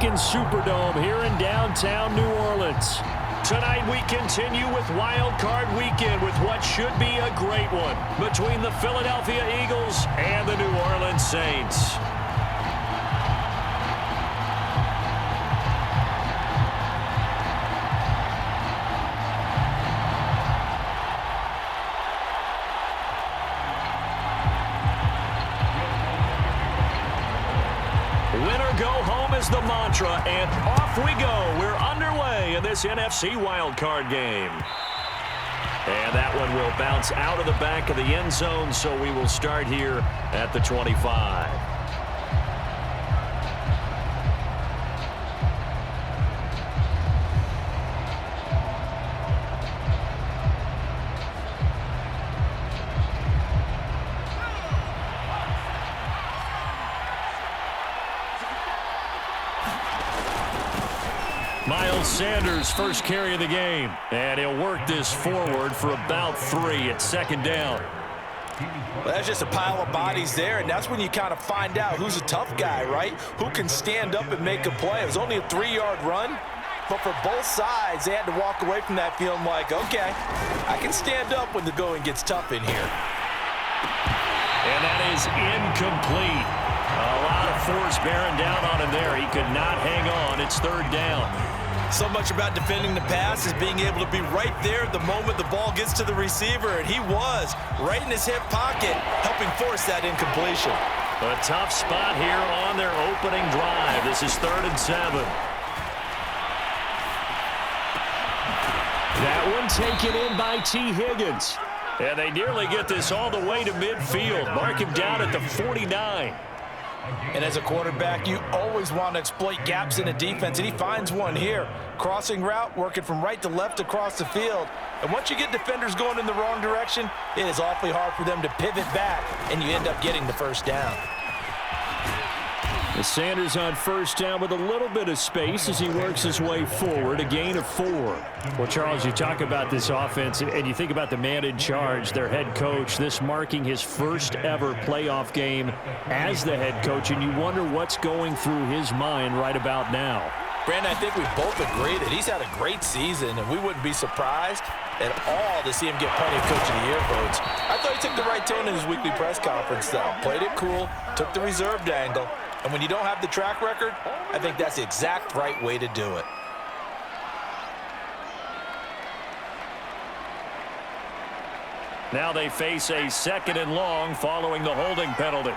Lincoln Superdome here in downtown New Orleans. Tonight we continue with Wild Card Weekend with what should be a great one between the Philadelphia Eagles and the New Orleans Saints. Winner go home is the mantra, and off we go. We're underway in this NFC wildcard game. And that one will bounce out of the back of the end zone, so we will start here at the 25. Miles Sanders first carry of the game, and he'll work this forward for about 3 at second down. Well, that's just a pile of bodies there, and that's when you kind of find out who's a tough guy, right? Who can stand up and make a play. It was only a 3-yard run, but for both sides, they had to walk away from that feeling like, okay, I can stand up when the going gets tough in here. And that is incomplete. A lot of force bearing down on him there. He could not hang on. It's third down. So much about defending the pass is being able to be right there the moment the ball gets to the receiver, and he was right in his hip pocket, helping force that incompletion. A tough spot here on their opening drive. This is 3rd and 7. That one taken in by T. Higgins. And they nearly get this all the way to midfield. Mark him down at the 49. And as a quarterback, you always want to exploit gaps in a defense, and he finds one here. Crossing route, working from right to left across the field. And once you get defenders going in the wrong direction, it is awfully hard for them to pivot back, and you end up getting the first down. Sanders on first down with a little bit of space as he works his way forward, a gain of 4. Well, Charles, you talk about this offense, and you think about the man in charge, their head coach, this marking his first ever playoff game as the head coach, and you wonder what's going through his mind right about now. Brandon, I think we both agree that he's had a great season, and we wouldn't be surprised at all to see him get plenty of Coach of the Year votes. I thought he took the right tone in his weekly press conference, though. Played it cool, took the reserved angle. And when you don't have the track record, I think that's the exact right way to do it. Now they face a 2nd and long following the holding penalty.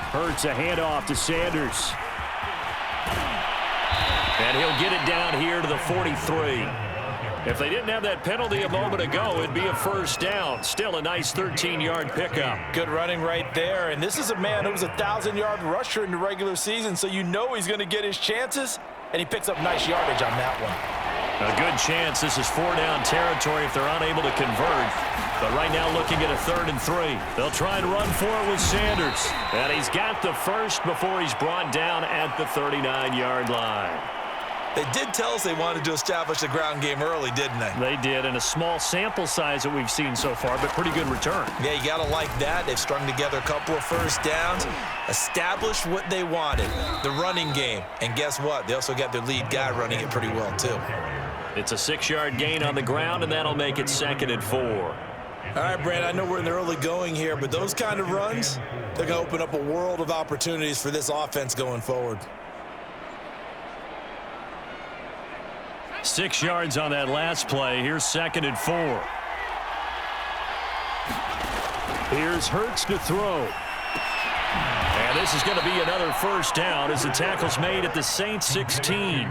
Hurts a handoff to Sanders. And he'll get it down here to the 43. If they didn't have that penalty a moment ago, it'd be a first down. Still a nice 13-yard pickup. Good running right there. And this is a man who was a 1,000-yard rusher in the regular season, so you know he's going to get his chances, and he picks up nice yardage on that one. A good chance. This is 4-down territory if they're unable to convert. But right now looking at a 3rd and 3. They'll try and run for it with Sanders. And he's got the first before he's brought down at the 39-yard line. They did tell us they wanted to establish the ground game early, didn't they? They did, and a small sample size that we've seen so far, but pretty good return. Yeah, you got to like that. They've strung together a couple of first downs, established what they wanted, the running game. And guess what? They also got their lead guy running it pretty well, too. It's a 6-yard gain on the ground, and that'll make it 2nd and 4. All right, Brand, I know we're in the early going here, but those kind of runs, they're going to open up a world of opportunities for this offense going forward. 6 yards on that last play. Here's 2nd and 4. Here's Hurts to throw. And this is going to be another first down as the tackle's made at the Saints 16.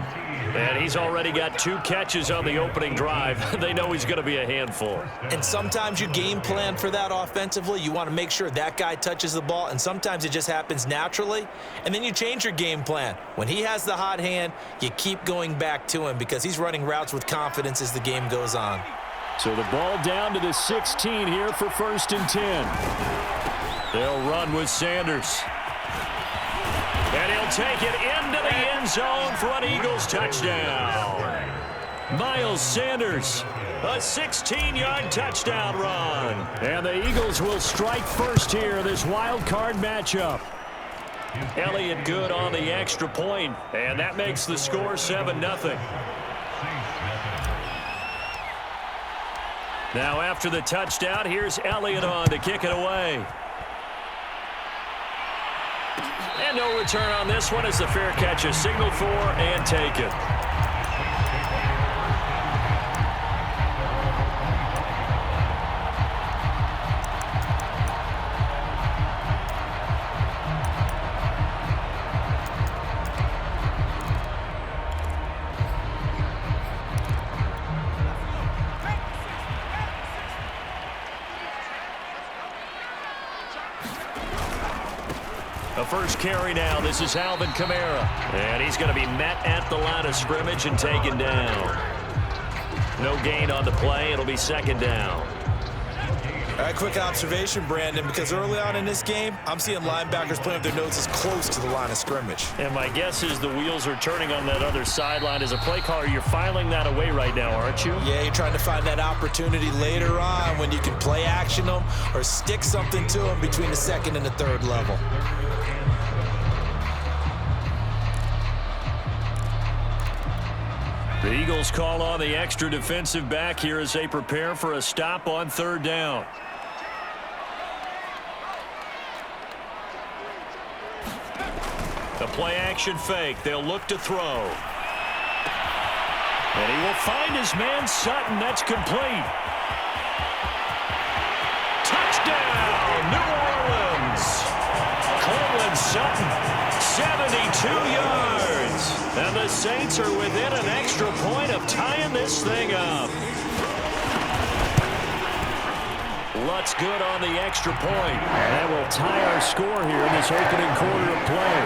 And he's already got 2 catches on the opening drive. They know he's going to be a handful. And sometimes you game plan for that offensively. You want to make sure that guy touches the ball, and sometimes it just happens naturally. And then you change your game plan. When he has the hot hand, you keep going back to him because he's running routes with confidence as the game goes on. So the ball down to the 16 here for 1st and 10. They'll run with Sanders. And he'll take it into the end zone for an Eagles touchdown. Miles Sanders, a 16-yard touchdown run. And the Eagles will strike first here, this wild card matchup. Elliott good on the extra point, and that makes the score 7-0. Now after the touchdown, here's Elliott on to kick it away. And no return on this one as the fair catch is signaled for and taken. The first carry now. This is Alvin Kamara. And he's going to be met at the line of scrimmage and taken down. No gain on the play. It'll be second down. All right, quick observation, Brandon, because early on in this game, I'm seeing linebackers playing with their noses close to the line of scrimmage. And my guess is the wheels are turning on that other sideline. As a play caller, you're filing that away right now, aren't you? Yeah, you're trying to find that opportunity later on when you can play action them or stick something to them between the second and the third level. The Eagles call on the extra defensive back here as they prepare for a stop on third down. The play action fake. They'll look to throw. And he will find his man Sutton. That's complete. Touchdown, New Orleans. Courtland Sutton, 72 yards. And the Saints are within an extra point of tying this thing up. Lutz good on the extra point. And that will tie our score here in this opening quarter of play.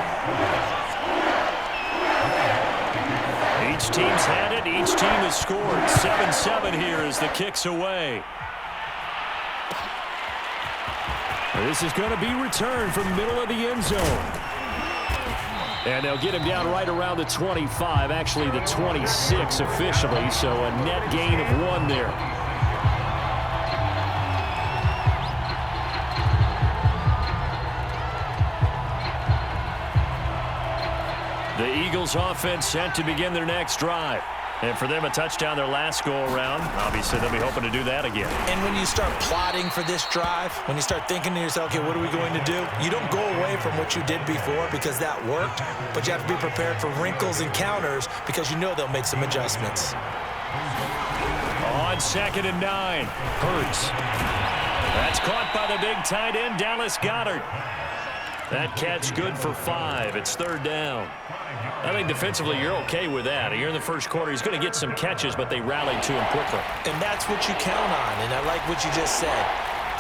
Each team's had it. Each team has scored. 7-7 here as the kick's away. This is going to be returned from the middle of the end zone. And they'll get him down right around the 25, actually the 26 officially, so a net gain of 1 there. The Eagles offense set to begin their next drive. And for them, a touchdown their last go-around. Obviously, they'll be hoping to do that again. And when you start plotting for this drive, when you start thinking to yourself, okay, what are we going to do? You don't go away from what you did before because that worked, but you have to be prepared for wrinkles and counters because you know they'll make some adjustments. On 2nd and 9, Hurts. That's caught by the big tight end, Dallas Goedert. That catch good for 5. It's third down. I think defensively you're okay with that. Here in the first quarter, he's going to get some catches, but they rallied to him quickly. And that's what you count on, and I like what you just said.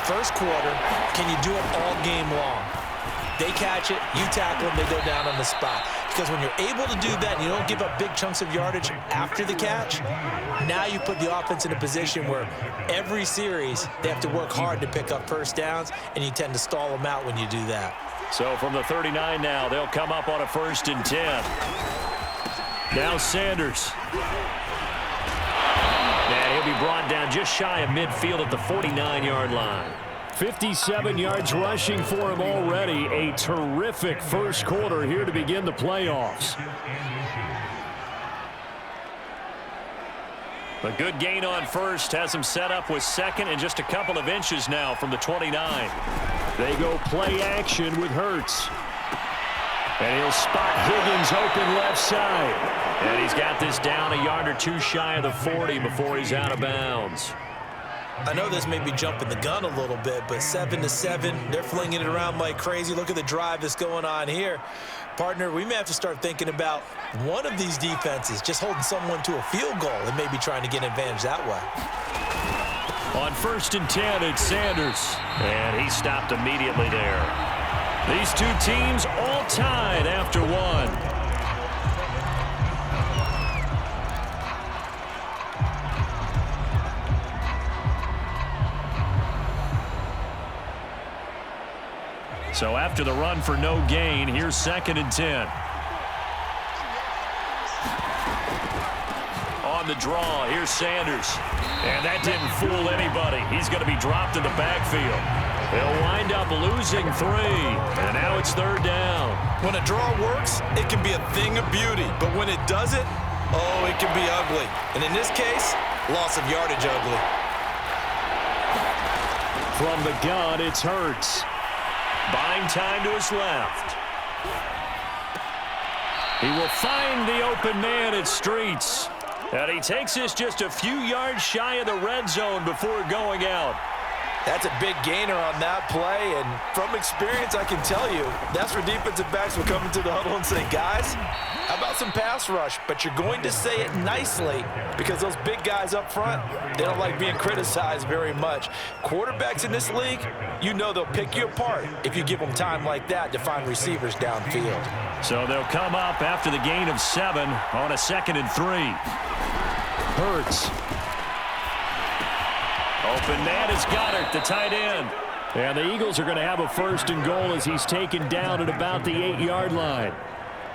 First quarter, can you do it all game long? They catch it, you tackle them, they go down on the spot. Because when you're able to do that and you don't give up big chunks of yardage after the catch, now you put the offense in a position where every series they have to work hard to pick up first downs, and you tend to stall them out when you do that. So from the 39 now, they'll come up on a 1st and 10. Now Sanders. And he'll be brought down just shy of midfield at the 49-yard line. 57 yards rushing for him already. A terrific first quarter here to begin the playoffs. A good gain on first has him set up with second and just a couple of inches now from the 29. They go play action with Hurts. And he'll spot Higgins open left side. And he's got this down a yard or 2 shy of the 40 before he's out of bounds. I know this may be jumping the gun a little bit, but 7-7, they're flinging it around like crazy. Look at the drive that's going on here. Partner, we may have to start thinking about one of these defenses just holding someone to a field goal and maybe trying to get an advantage that way. On 1st and 10, it's Sanders. And he stopped immediately there. These two teams all tied after 1. So after the run for no gain, here's 2nd and 10. On the draw, here's Sanders. And that didn't fool anybody. He's going to be dropped in the backfield. They'll wind up losing 3, and now it's 3rd down. When a draw works, it can be a thing of beauty, but when it doesn't, oh, it can be ugly. And in this case, loss of yardage ugly. From the gun, it's Hurts. Buying time to his left. He will find the open man at Streets. And he takes this just a few yards shy of the red zone before going out. That's a big gainer on that play, and from experience, I can tell you, that's where defensive backs will come into the huddle and say, guys, how about some pass rush? But you're going to say it nicely because those big guys up front, they don't like being criticized very much. Quarterbacks in this league, you know they'll pick you apart if you give them time like that to find receivers downfield. So they'll come up after the gain of 7 on a 2nd and 3. Hurts. Open man is Goddard, the tight end. And the Eagles are going to have a 1st and goal as he's taken down at about the 8-yard line.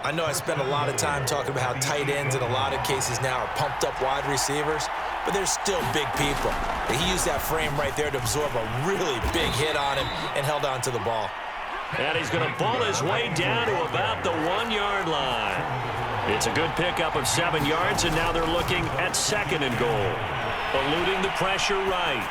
I know I spent a lot of time talking about how tight ends in a lot of cases now are pumped up wide receivers, but they're still big people. And he used that frame right there to absorb a really big hit on him and held on to the ball. And he's going to ball his way down to about the 1-yard line. It's a good pickup of 7 yards, and now they're looking at 2nd and goal. Eluding the pressure right.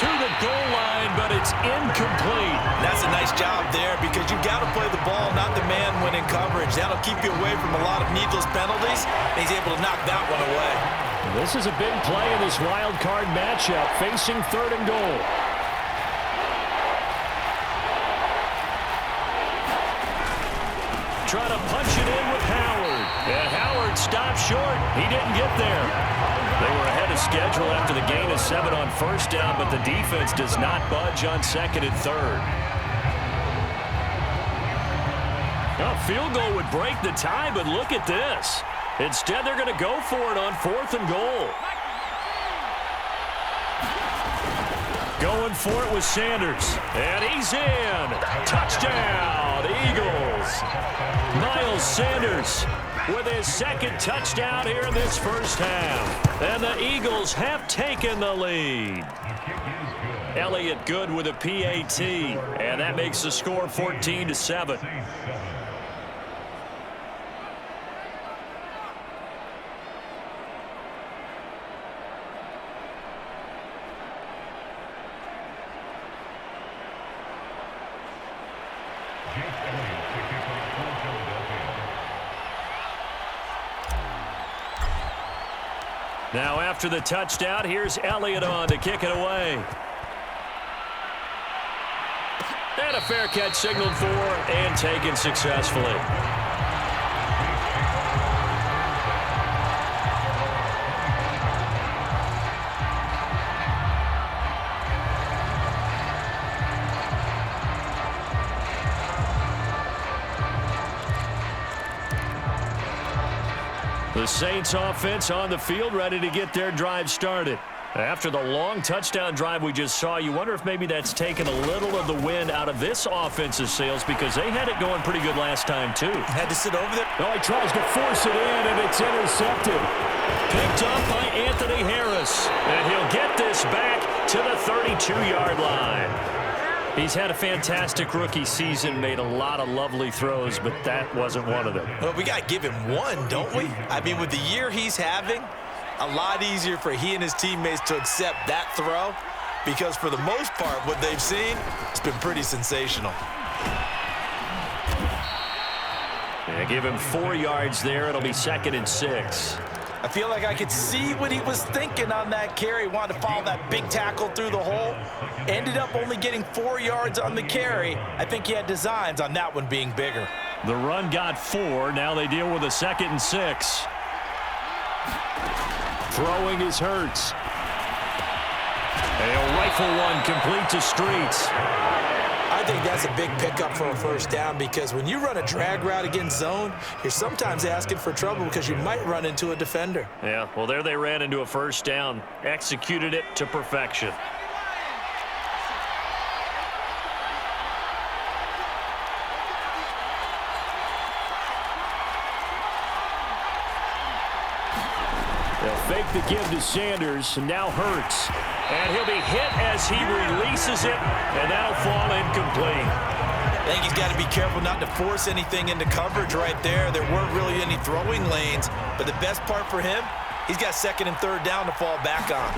To the goal line, but it's incomplete. That's a nice job there because you've got to play the ball, not the man when in coverage. That'll keep you away from a lot of needless penalties, and he's able to knock that one away. This is a big play in this wild card matchup, facing 3rd and goal. Try to punch it in with Howard. And Howard stopped short. He didn't get there. They were ahead of schedule after the gain of 7 on 1st down, but the defense does not budge on 2nd and 3rd. A field goal would break the tie, but look at this. Instead, they're going to go for it on 4th and goal. Going for it with Sanders. And he's in. Touchdown, Eagles. Miles Sanders with his 2nd touchdown here in this 1st half. And the Eagles have taken the lead. Elliott good with a PAT. And that makes the score 14-7. Now after the touchdown, here's Elliott on to kick it away. And a fair catch signaled for and taken successfully. The Saints offense on the field ready to get their drive started. After the long touchdown drive we just saw, you wonder if maybe that's taken a little of the wind out of this offense's sails because they had it going pretty good last time too. Had to sit over there. Oh, he tries to force it in, and it's intercepted. Picked up by Anthony Harris, and he'll get this back to the 32-yard line. He's had a fantastic rookie season, made a lot of lovely throws, but that wasn't one of them. Well, we got to give him one, don't we? I mean, with the year he's having, a lot easier for he and his teammates to accept that throw because for the most part, what they've seen, it's been pretty sensational. Yeah, give him 4 yards there. It'll be 2nd and 6. I feel like I could see what he was thinking on that carry. Wanted to follow that big tackle through the hole. Ended up only getting 4 yards on the carry. I think he had designs on that one being bigger. The run got 4. Now they deal with a 2nd and 6. Throwing is Hurts. They'll rifle one complete to Streets. I think that's a big pickup for a 1st down because when you run a drag route against zone, you're sometimes asking for trouble because you might run into a defender. Yeah, well, there they ran into a 1st down. Executed it to perfection. They'll fake the give to Sanders, and now Hurts. And he'll be hit as he releases it, and that'll fall incomplete. I think he's got to be careful not to force anything into coverage right there. There weren't really any throwing lanes, but the best part for him, he's got second and third down to fall back on.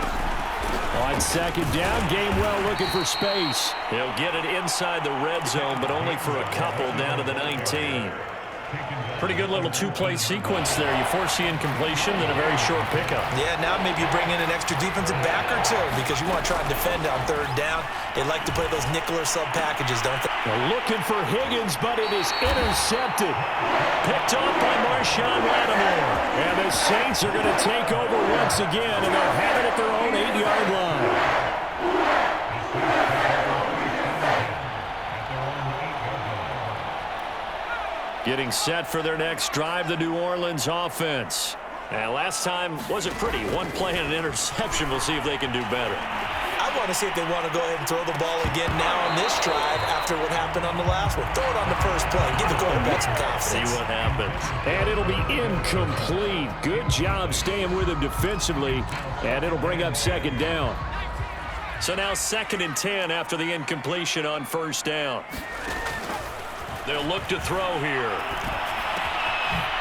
On second down, Gainwell looking for space. He'll get it inside the red zone, but only for a couple down to the 19. Pretty good little two-play sequence there. You force the incompletion, then a very short pickup. Yeah, now maybe you bring in an extra defensive back or two because you want to try and defend on third down. They like to play those nickel or sub packages, don't they? They're looking for Higgins, but it is intercepted. Picked off by Marshawn Lattimore. And the Saints are going to take over once again, and they'll have it at their own 8-yard line. Getting set for their next drive, the New Orleans offense. And last time wasn't pretty. One play and an interception. We'll see if they can do better. I want to see if they want to go ahead and throw the ball again now on this drive after what happened on the last one. Throw it on the first play. Give the quarterback some confidence. See what happens. And it'll be incomplete. Good job staying with him defensively. And it'll bring up second down. So now 2nd and 10 after the incompletion on first down. They'll look to throw here.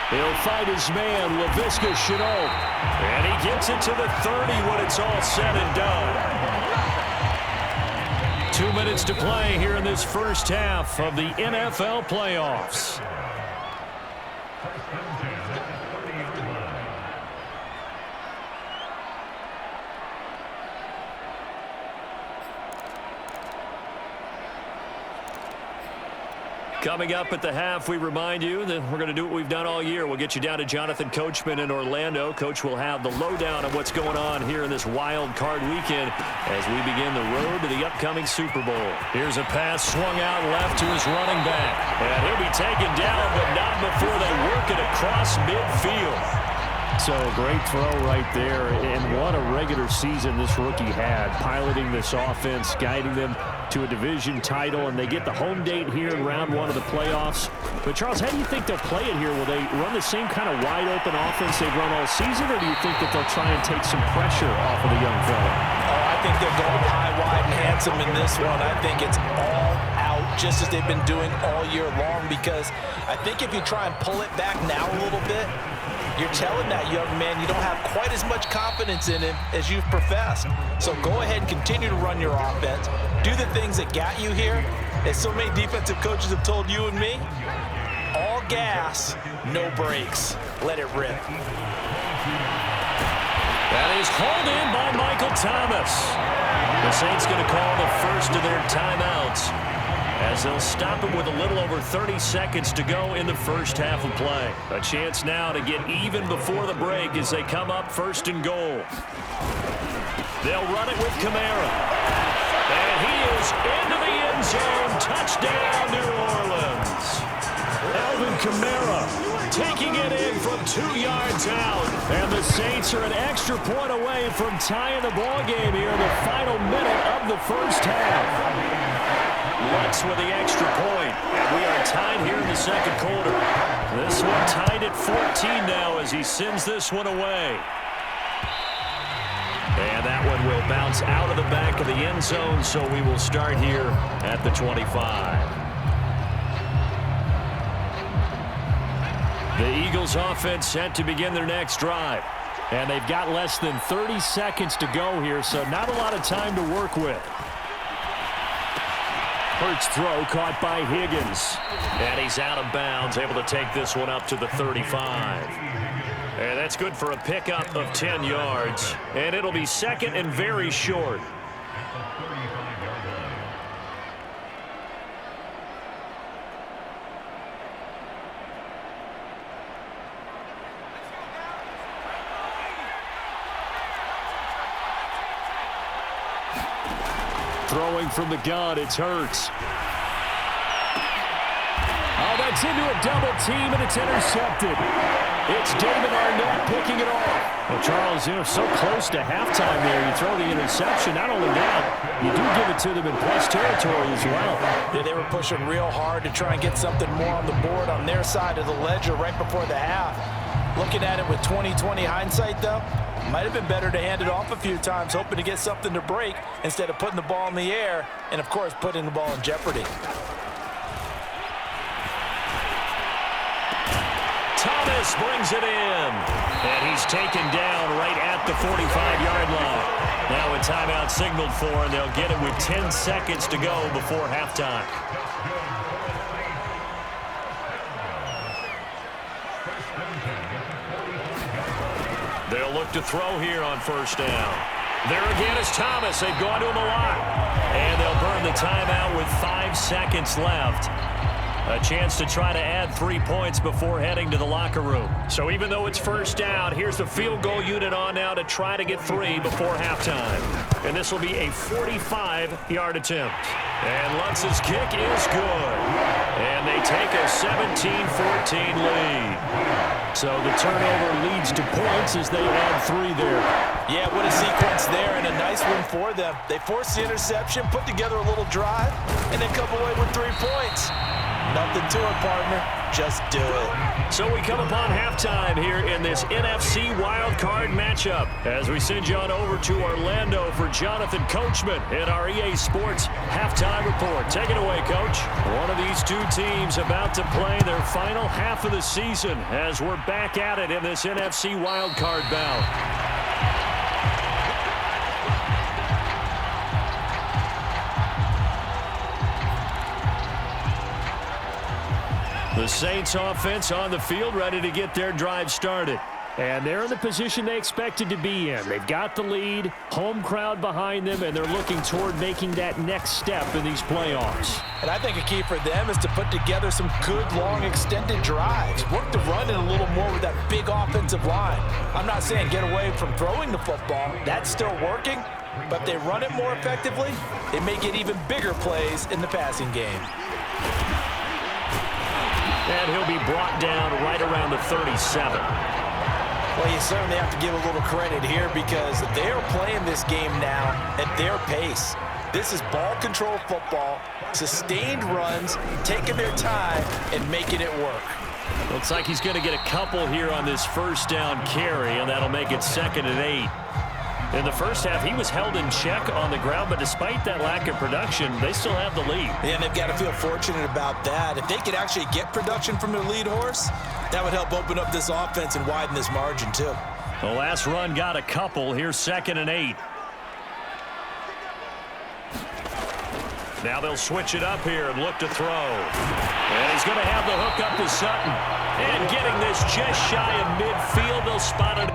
He'll fight his man, Laviska Shenault. And he gets it to the 30 when it's all said and done. 2 minutes to play here in this first half of the NFL playoffs. Coming up at the half, we remind you that we're going to do what we've done all year. We'll get you down to Jonathan Coachman in Orlando. Coach will have the lowdown of what's going on here in this wild card weekend as we begin the road to the upcoming Super Bowl. Here's a pass swung out left to his running back. And he'll be taken down, but not before they work it across midfield. So a great throw right there, and what a regular season this rookie had, piloting this offense, guiding them to a division title, and they get the home date here in round 1 of the playoffs. But, Charles, how do you think they'll play it here? Will they run the same kind of wide-open offense they've run all season, or do you think that they'll try and take some pressure off of the young fella? Oh, I think they're going high, wide, and handsome in this one. I think it's all out, just as they've been doing all year long, because I think if you try and pull it back now a little bit, you're telling that young man you don't have quite as much confidence in him as you've professed. So go ahead and continue to run your offense. Do the things that got you here. As so many defensive coaches have told you and me, all gas, no brakes. Let it rip. That is hauled in by Michael Thomas. The Saints going to call the first of their timeouts as they'll stop it with a little over 30 seconds to go in the first half of play. A chance now to get even before the break as they come up 1st and goal. They'll run it with Kamara. And he is into the end zone. Touchdown, New Orleans. Alvin Kamara taking it in from 2 yards out. And the Saints are an extra point away from tying the ball game here in the final minute of the first half. Lutz with the extra point, and we are tied here in the second quarter. This one tied at 14 now as he sends this one away. And that one will bounce out of the back of the end zone, so we will start here at the 25. The Eagles offense set to begin their next drive. And they've got less than 30 seconds to go here, so not a lot of time to work with. Hurts throw caught by Higgins. And he's out of bounds, able to take this one up to the 35. And that's good for a pickup of 10 yards. And it'll be second and very short. Throwing from the gun, it's Hurts. Oh, that's into a double team, and it's intercepted. It's David Arnett picking it off. Well, Charles, so close to halftime there. You throw the interception. Not only that, you do give it to them in plus territory as well. Yeah, they were pushing real hard to try and get something more on the board on their side of the ledger right before the half. Looking at it with 20/20 hindsight, though, might have been better to hand it off a few times, hoping to get something to break instead of putting the ball in the air and, of course, putting the ball in jeopardy. Thomas brings it in. And he's taken down right at the 45-yard line. Now a timeout signaled for, and they'll get it with 10 seconds to go before halftime. They'll look to throw here on first down. There again is Thomas. They've gone to him a lot. And they'll burn the timeout with 5 seconds left. A chance to try to add 3 points before heading to the locker room. So even though it's first down, here's the field goal unit on now to try to get 3 before halftime. And this will be a 45-yard attempt. And Lutz's kick is good. And they take a 17-14 lead. So the turnover leads to points as they add 3 there. Yeah, what a sequence there, and a nice win for them. They forced the interception, put together a little drive, and then come away with 3 points. Nothing to it, partner. Just do it. So we come upon halftime here in this NFC wildcard matchup as we send you on over to Orlando for Jonathan Coachman in our EA Sports Halftime Report. Take it away, Coach. One of these two teams about to play their final half of the season as we're back at it in this NFC wildcard bout. The Saints offense on the field ready to get their drive started. And they're in the position they expected to be in. They've got the lead, home crowd behind them, and they're looking toward making that next step in these playoffs. And I think a key for them is to put together some good, long, extended drives. Work the run in a little more with that big offensive line. I'm not saying get away from throwing the football. That's still working. But if they run it more effectively, they may get even bigger plays in the passing game. And he'll be brought down right around the 37. Well, you certainly have to give a little credit here because they are playing this game now at their pace. This is ball control football, sustained runs, taking their time and making it work. Looks like he's going to get a couple here on this first down carry, and that'll make it 2nd and 8. In the first half, he was held in check on the ground, but despite that lack of production, they still have the lead. Yeah, and they've got to feel fortunate about that. If they could actually get production from their lead horse, that would help open up this offense and widen this margin, too. The last run got a couple. Here's 2nd and 8. Now they'll switch it up here and look to throw. And he's going to have the hook up to Sutton. And getting this just shy of midfield, they'll spot it.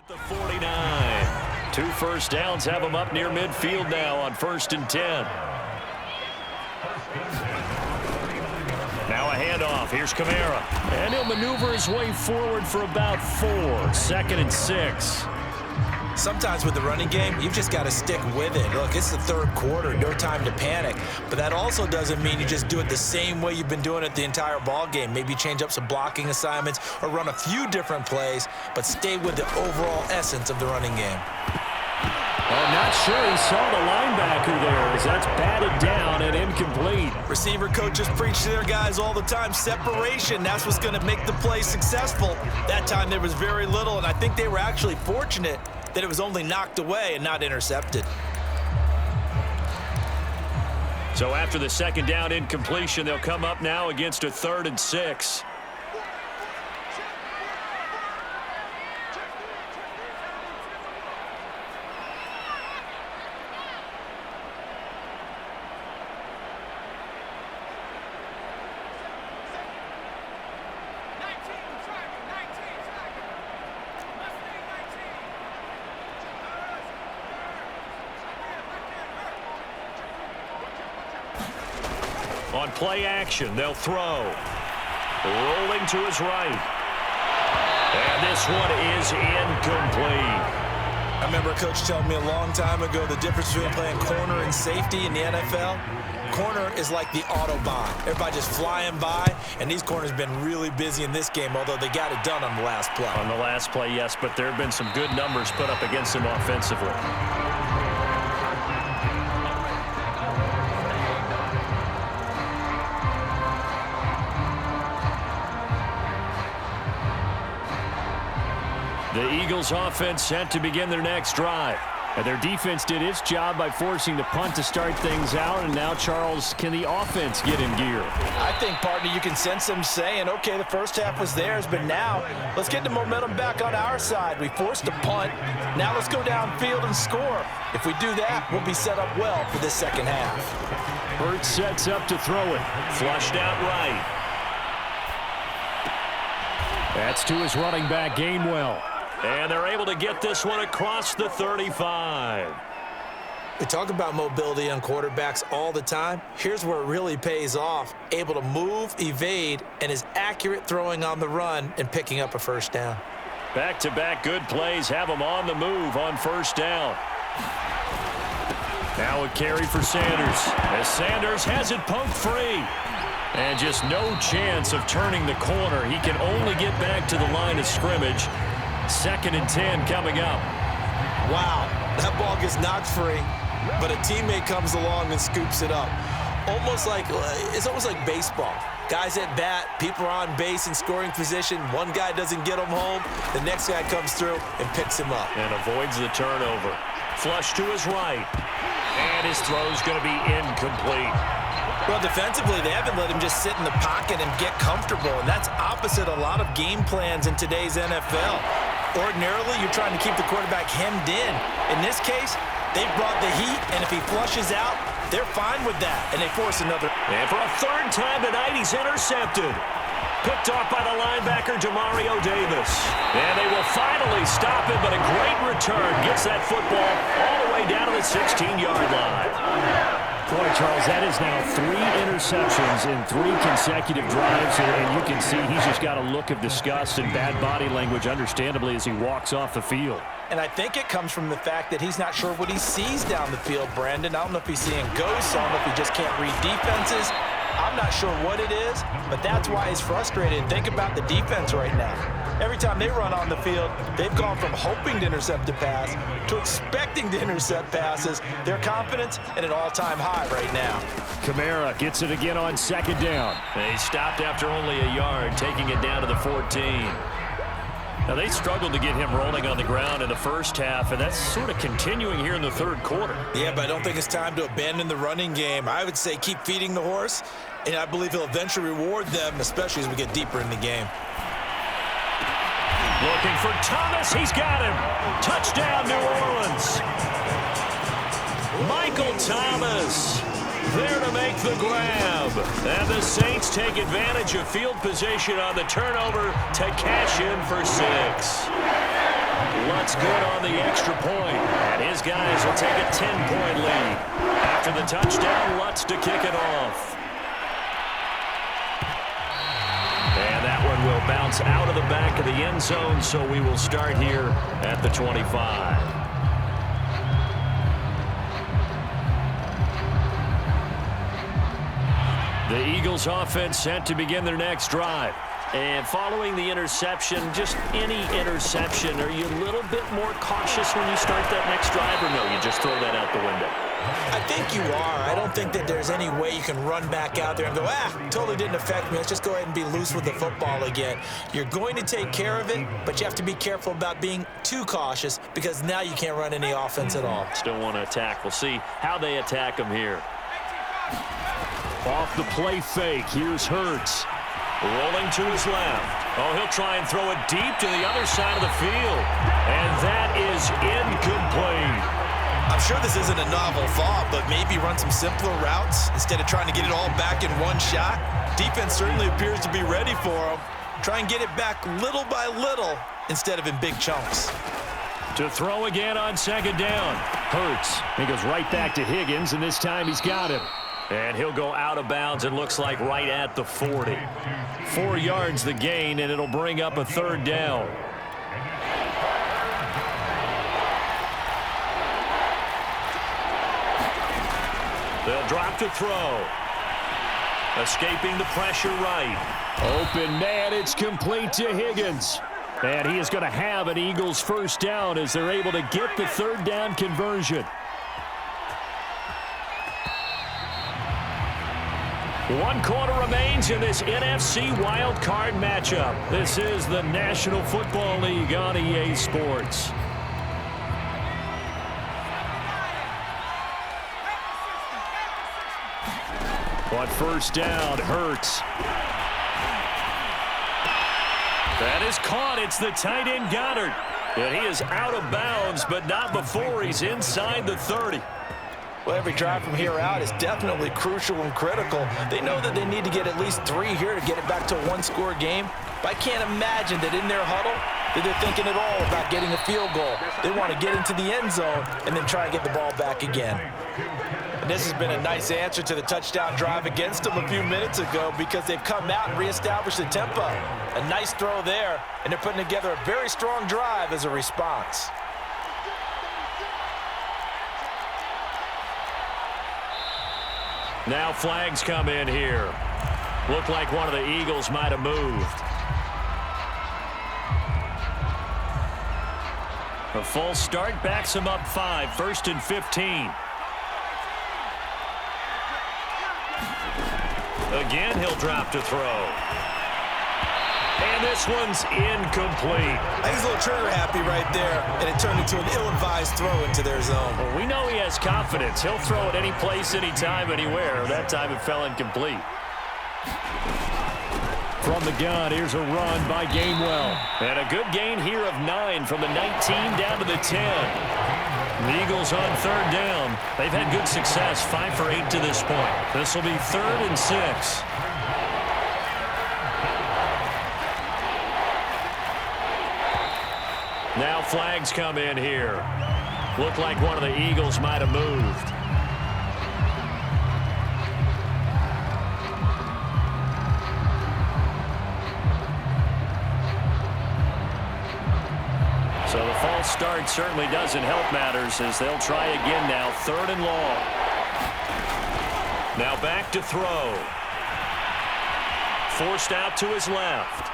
The 49. 2 first downs have him up near midfield now on 1st and 10. Now a handoff. Here's Kamara. And he'll maneuver his way forward for about 4. 2nd and 6. Sometimes with the running game, you've just got to stick with it. Look, it's the 3rd quarter, no time to panic. But that also doesn't mean you just do it the same way you've been doing it the entire ball game. Maybe change up some blocking assignments or run a few different plays, but stay with the overall essence of the running game. I'm not sure he saw the linebacker there as that's batted down and incomplete. Receiver coaches preach to their guys all the time, separation. That's what's going to make the play successful. That time there was very little, and I think they were actually fortunate that it was only knocked away and not intercepted. So after the 2nd down incompletion, they'll come up now against a 3rd and 6. On play action, they'll throw. Rolling to his right. And this one is incomplete. I remember a coach telling me a long time ago the difference between playing corner and safety in the NFL. Corner is like the Autobahn. Everybody just flying by, and these corners have been really busy in this game, although they got it done on the last play. On the last play, yes, but there have been some good numbers put up against them offensively. The Eagles offense set to begin their next drive. And their defense did its job by forcing the punt to start things out. And now, Charles, can the offense get in gear? I think, partner, you can sense them saying, okay, the first half was theirs, but now let's get the momentum back on our side. We forced a punt. Now let's go downfield and score. If we do that, we'll be set up well for this second half. Hurts sets up to throw it. Flushed out right. That's to his running back, Gainwell. And they're able to get this one across the 35. We talk about mobility on quarterbacks all the time. Here's where it really pays off. Able to move, evade, and is accurate throwing on the run and picking up a first down. Back-to-back good plays have them on the move on first down. Now a carry for Sanders. As Sanders has it poked free. And just no chance of turning the corner. He can only get back to the line of scrimmage. 2nd and 10 coming up. Wow, that ball gets knocked free, but a teammate comes along and scoops it up. It's almost like baseball. Guys at bat, people are on base in scoring position. One guy doesn't get him home. The next guy comes through and picks him up. And avoids the turnover. Flush to his right. And his throw's going to be incomplete. Well, defensively, they haven't let him just sit in the pocket and get comfortable, and that's opposite a lot of game plans in today's NFL. Ordinarily, you're trying to keep the quarterback hemmed in. In this case, they brought the heat, and if he flushes out, they're fine with that, and they force another. And for a 3rd time tonight, he's intercepted. Picked off by the linebacker, Demario Davis. And they will finally stop him, but a great return gets that football all the way down to the 16-yard line. Boy, Charles, that is now 3 interceptions in 3 consecutive drives, and you can see he's just got a look of disgust and bad body language, understandably, as he walks off the field. And I think it comes from the fact that he's not sure what he sees down the field, Brandon. I don't know if he's seeing ghosts. I don't know if he just can't read defenses. I'm not sure what it is, but that's why he's frustrated. Think about the defense right now. Every time they run on the field, they've gone from hoping to intercept a pass to expecting to intercept passes. Their confidence at an all-time high right now. Kamara gets it again on 2nd down. They stopped after only a yard, taking it down to the 14. Now, they struggled to get him rolling on the ground in the first half, and that's sort of continuing here in the 3rd quarter. Yeah, but I don't think it's time to abandon the running game. I would say keep feeding the horse, and I believe he'll eventually reward them, especially as we get deeper in the game. Looking for Thomas. He's got him. Touchdown, New Orleans. Michael Thomas there to make the grab. And the Saints take advantage of field position on the turnover to cash in for 6. Lutz good on the extra point. And his guys will take a 10-point lead. After the touchdown, Lutz to kick it off. And that one will bounce out of the back of the end zone, so we will start here at the 25. The Eagles offense set to begin their next drive. And following the interception, just any interception, are you a little bit more cautious when you start that next drive, or no, you just throw that out the window? I think you are. I don't think that there's any way you can run back out there and go, totally didn't affect me. Let's just go ahead and be loose with the football again. You're going to take care of it, but you have to be careful about being too cautious because now you can't run any offense at all. Still want to attack. We'll see how they attack them here. Off the play fake, here's Hurts. Rolling to his left. Oh, he'll try and throw it deep to the other side of the field. And that is incomplete. I'm sure this isn't a novel thought, but maybe run some simpler routes instead of trying to get it all back in one shot. Defense certainly appears to be ready for him. Try and get it back little by little instead of in big chunks. To throw again on 2nd down. Hurts. He goes right back to Higgins, and this time he's got him. And he'll go out of bounds, it looks like right at the 40. 4 yards the gain, and it'll bring up a third down. They'll drop to throw. Escaping the pressure right. Open man, it's complete to Higgins. And he is going to have an Eagles first down as they're able to get the third down conversion. One quarter remains in this NFC Wild Card matchup. This is the National Football League on EA Sports. On first down, Hurts. That is caught. It's the tight end Goddard. And he is out of bounds, but not before he's inside the 30. Well, every drive from here out is definitely crucial and critical. They know that they need to get at least 3 here to get it back to a one-score game. But I can't imagine that in their huddle that they're thinking at all about getting a field goal. They want to get into the end zone and then try and get the ball back again. And this has been a nice answer to the touchdown drive against them a few minutes ago because they've come out and reestablished the tempo. A nice throw there, and they're putting together a very strong drive as a response. Now flags come in here. Looked like one of the Eagles might have moved. A false start backs him up 5, 1st and 15. Again, he'll drop to throw. And this one's incomplete. I think he's a little trigger happy right there, and it turned into an ill-advised throw into their zone. Well, we know he has confidence. He'll throw it any place, anytime, anywhere. That time it fell incomplete. From the gun, here's a run by Gainwell. And a good gain here of 9 from the 19 down to the 10. The Eagles on third down. They've had good success, 5 for 8 to this point. This will be 3rd and 6. Now flags come in here. Looked like one of the Eagles might have moved. So the false start certainly doesn't help matters as they'll try again now, 3rd and long. Now back to throw. Forced out to his left.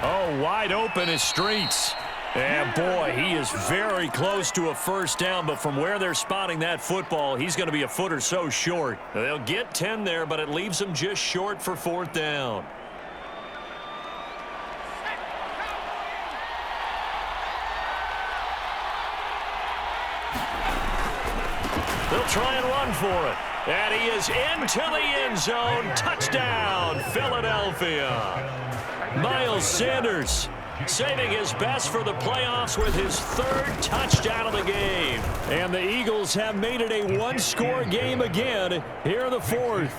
Oh, wide open is Streets. And boy, he is very close to a first down, but from where they're spotting that football, he's going to be a foot or so short. They'll get 10 there, but it leaves them just short for 4th down. They'll try and run for it. And he is into the end zone. Touchdown, Philadelphia. Miles Sanders saving his best for the playoffs with his 3rd touchdown of the game. And the Eagles have made it a one-score game again here in the 4th.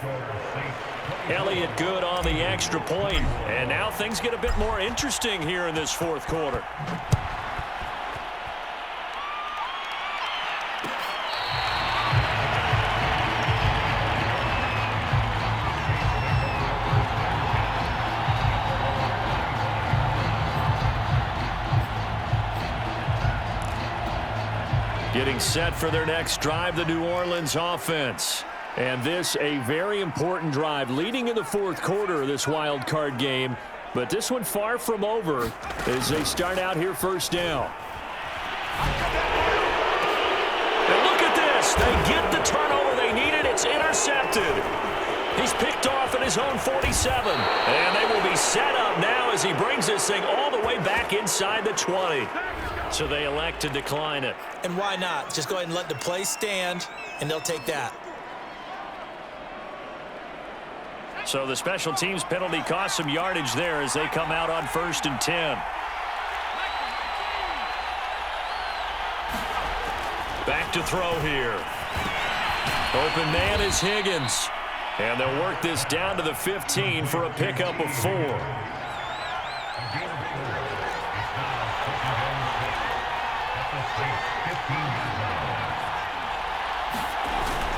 Elliott good on the extra point. And now things get a bit more interesting here in this 4th quarter. Getting set for their next drive, the New Orleans offense. And this a very important drive leading in the 4th quarter of this wild card game. But this one far from over as they start out here first down. And look at this. They get the turnover they needed. It's intercepted. He's picked off at his own 47. And they will be set up now as he brings this thing all the way back inside the 20. So they elect to decline it. And why not? Just go ahead and let the play stand, and they'll take that. So the special teams penalty cost some yardage there as they come out on 1st and 10. Back to throw here. Open man is Higgins. And they'll work this down to the 15 for a pickup of 4.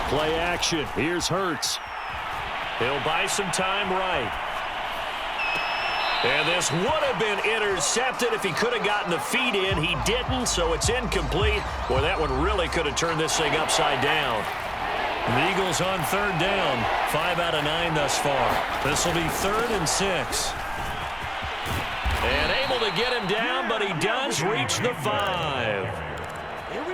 Play action. Here's Hurts. He'll buy some time right. And this would have been intercepted if he could have gotten the feet in. He didn't, so it's incomplete. Boy, that one really could have turned this thing upside down. The Eagles on third down. 5 out of 9 thus far. This will be 3rd and 6. And able to get him down, but he does reach the 5.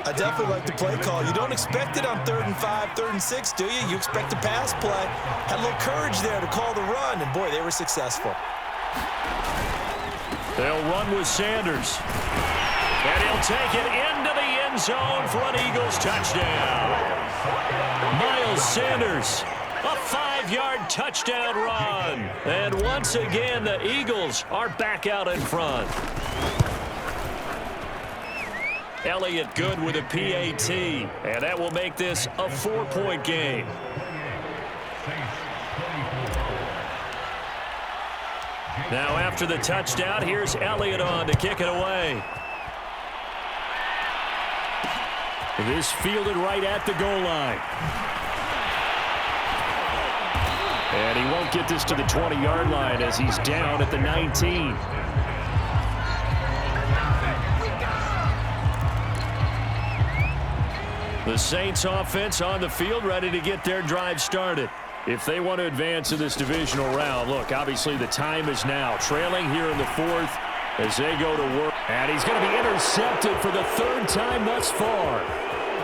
I definitely like the play call. You don't expect it on 3rd and 5, 3rd and 6, do you? You expect a pass play. Had a little courage there to call the run, and boy, they were successful. They'll run with Sanders. And he'll take it into the end zone for an Eagles touchdown. Miles Sanders, a 5-yard touchdown run. And once again, the Eagles are back out in front. Elliott good with a PAT, and that will make this a 4-point game. Now after the touchdown, here's Elliott on to kick it away. This fielded right at the goal line. And he won't get this to the 20-yard line as he's down at the 19. The Saints offense on the field ready to get their drive started. If they want to advance in this divisional round, look, obviously the time is now. Trailing here in the 4th as they go to work. And he's going to be intercepted for the 3rd time thus far.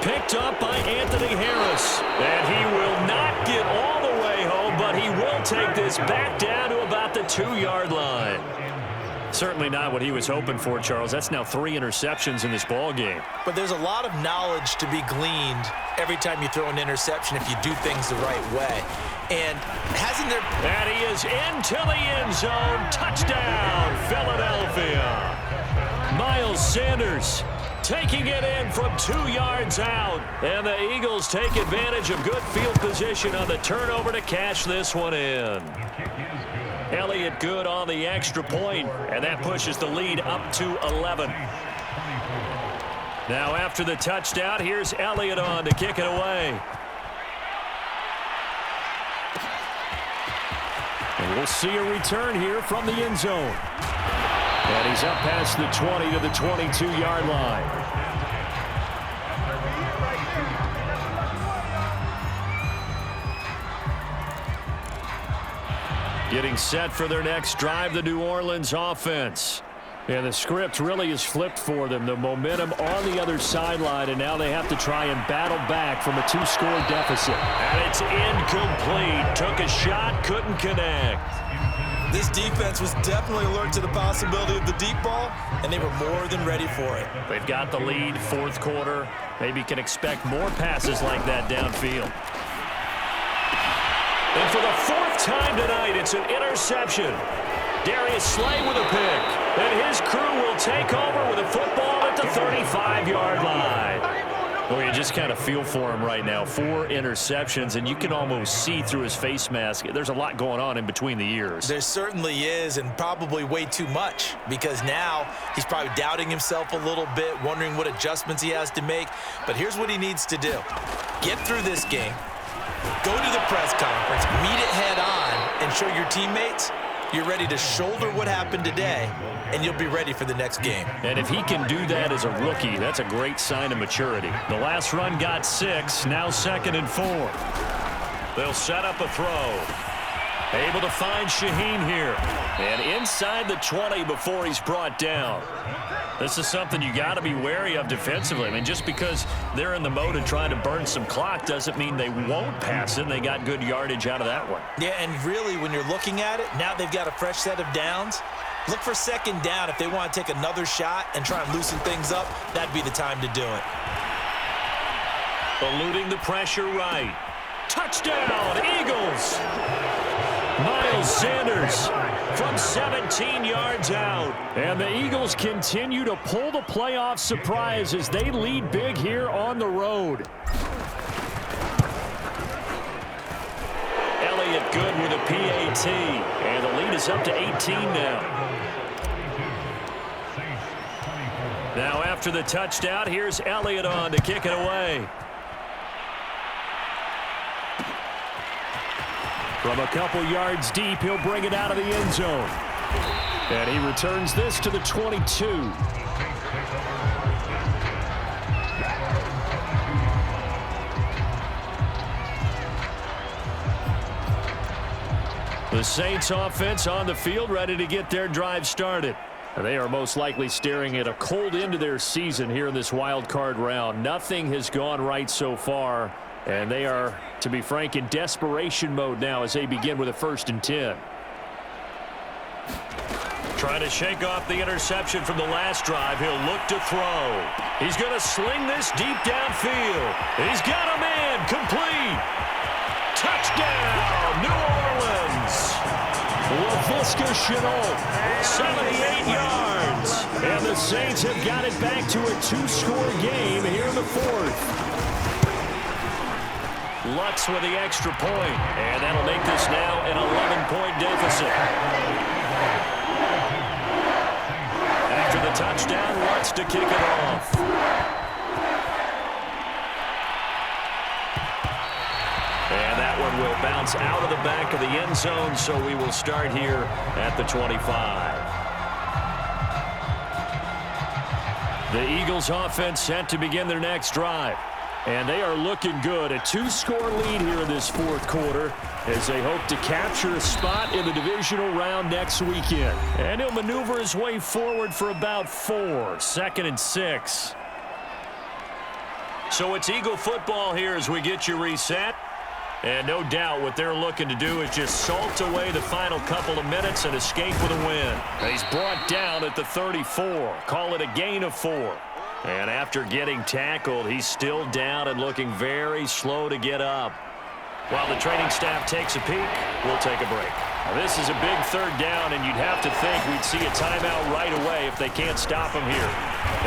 Picked up by Anthony Harris. And he will not get all the way home, but he will take this back down to about the 2-yard line. Certainly not what he was hoping for, Charles. That's now 3 interceptions in this ball game. But there's a lot of knowledge to be gleaned every time you throw an interception if you do things the right way. And hasn't there... And he is into the end zone. Touchdown, Philadelphia. Miles Sanders taking it in from 2 yards out. And the Eagles take advantage of good field position on the turnover to cash this one in. Elliott good on the extra point, and that pushes the lead up to 11. Now after the touchdown, here's Elliott on to kick it away. And we'll see a return here from the end zone. And he's up past the 20 to the 22-yard line. Getting set for their next drive, the New Orleans offense. And the script really is flipped for them. The momentum on the other sideline, and now they have to try and battle back from a 2-score deficit. And it's incomplete. Took a shot, couldn't connect. This defense was definitely alert to the possibility of the deep ball, and they were more than ready for it. They've got the lead, 4th quarter. Maybe can expect more passes like that downfield. And for the 4th time tonight, it's an interception. Darius Slay with a pick. And his crew will take over with a football at the 35-yard line. Well, you just kind of feel for him right now. 4 interceptions, and you can almost see through his face mask. There's a lot going on in between the ears. There certainly is, and probably way too much, because now he's probably doubting himself a little bit, wondering what adjustments he has to make. But here's what he needs to do. Get through this game. Go to the press conference, meet it head on, and show your teammates you're ready to shoulder what happened today, and you'll be ready for the next game. And if he can do that as a rookie, that's a great sign of maturity. The last run got 6, now 2nd and 4. They'll set up a throw. Able to find Shaheen here. And inside the 20 before he's brought down. This is something you got to be wary of defensively. I mean, just because they're in the mode of trying to burn some clock doesn't mean they won't pass it. They got good yardage out of that one. Yeah, and really, when you're looking at it, now they've got a fresh set of downs. Look for 2nd down if they want to take another shot and try and loosen things up. That'd be the time to do it. Eluding the pressure right. Touchdown, Eagles! Miles Sanders from 17 yards out. And the Eagles continue to pull the playoff surprise as they lead big here on the road. Elliott good with a PAT. And the lead is up to 18 now. Now after the touchdown, here's Elliott on to kick it away. From a couple yards deep, he'll bring it out of the end zone. And he returns this to the 22. The Saints offense on the field, ready to get their drive started. And they are most likely staring at a cold end to their season here in this wild card round. Nothing has gone right so far, and they are, to be frank, in desperation mode now as they begin with a 1st and 10. Trying to shake off the interception from the last drive. He'll look to throw. He's going to sling this deep downfield. He's got a man complete. Touchdown, New Orleans. LaVisca Chenault, 78 yards. And the Saints have got it back to a 2-score game here in the 4th. Lutz with the extra point, and that'll make this now an 11-point deficit. After the touchdown, Lutz to kick it off. And that one will bounce out of the back of the end zone, so we will start here at the 25. The Eagles offense set to begin their next drive. And they are looking good. A 2-score lead here in this 4th quarter as they hope to capture a spot in the divisional round next weekend. And he'll maneuver his way forward for about 4. 2nd and 6. So it's Eagle football here as we get you reset. And no doubt what they're looking to do is just salt away the final couple of minutes and escape with a win. And he's brought down at the 34. Call it a gain of 4. And after getting tackled, he's still down and looking very slow to get up. While the training staff takes a peek, we'll take a break. Now, this is a big 3rd down, and you'd have to think we'd see a timeout right away if they can't stop him here.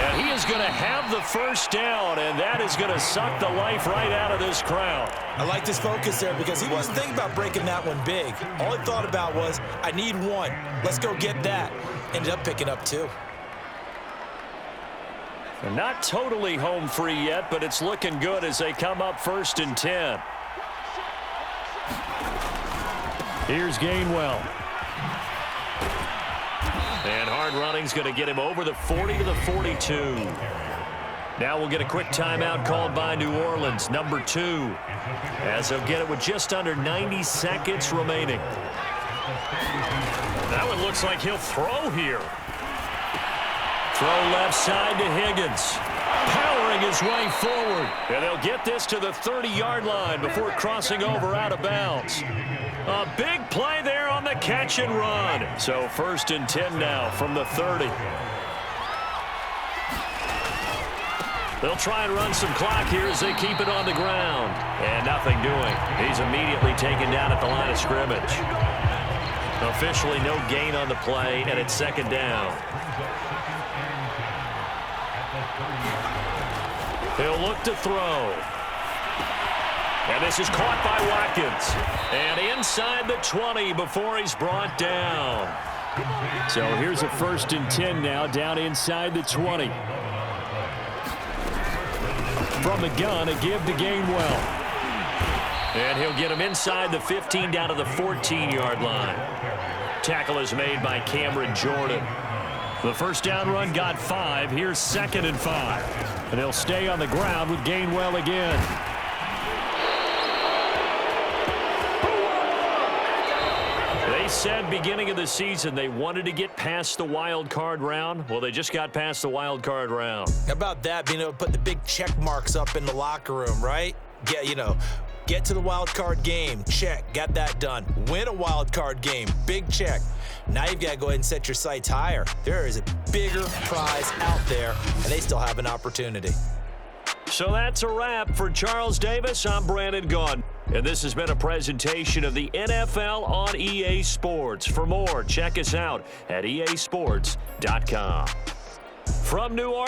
And he is going to have the 1st down, and that is going to suck the life right out of this crowd. I like this focus there because he wasn't thinking about breaking that one big. All he thought about was, I need 1. Let's go get that. Ended up picking up 2. And not totally home free yet, but it's looking good as they come up 1st and 10. Here's Gainwell. And hard running's going to get him over the 40 to the 42. Now we'll get a quick timeout called by New Orleans, number 2, as they'll get it with just under 90 seconds remaining. That one looks like he'll throw here. Throw left side to Higgins. Powering his way forward. And they'll get this to the 30-yard line before crossing over out of bounds. A big play there on the catch and run. So 1st and 10 now from the 30. They'll try and run some clock here as they keep it on the ground. And nothing doing. He's immediately taken down at the line of scrimmage. Officially no gain on the play, and it's 2nd down. He'll look to throw. And this is caught by Watkins. And inside the 20 before he's brought down. So here's a 1st and 10 now, down inside the 20. From the gun, a give to Gainwell. And he'll get him inside the 15 down to the 14-yard line. Tackle is made by Cameron Jordan. The 1st down run got 5. Here's 2nd and 5. And he'll stay on the ground with Gainwell again. They said beginning of the season they wanted to get past the wild card round. Well, they just got past the wild card round. How about that, being able to put the big check marks up in the locker room, right? Get to the wild card game. Check. Got that done. Win a wild card game. Big check. Now you've got to go ahead and set your sights higher. There is a bigger prize out there, and they still have an opportunity. So that's a wrap for Charles Davis. I'm Brandon Gaudin. And this has been a presentation of the NFL on EA Sports. For more, check us out at easports.com. From New Orleans.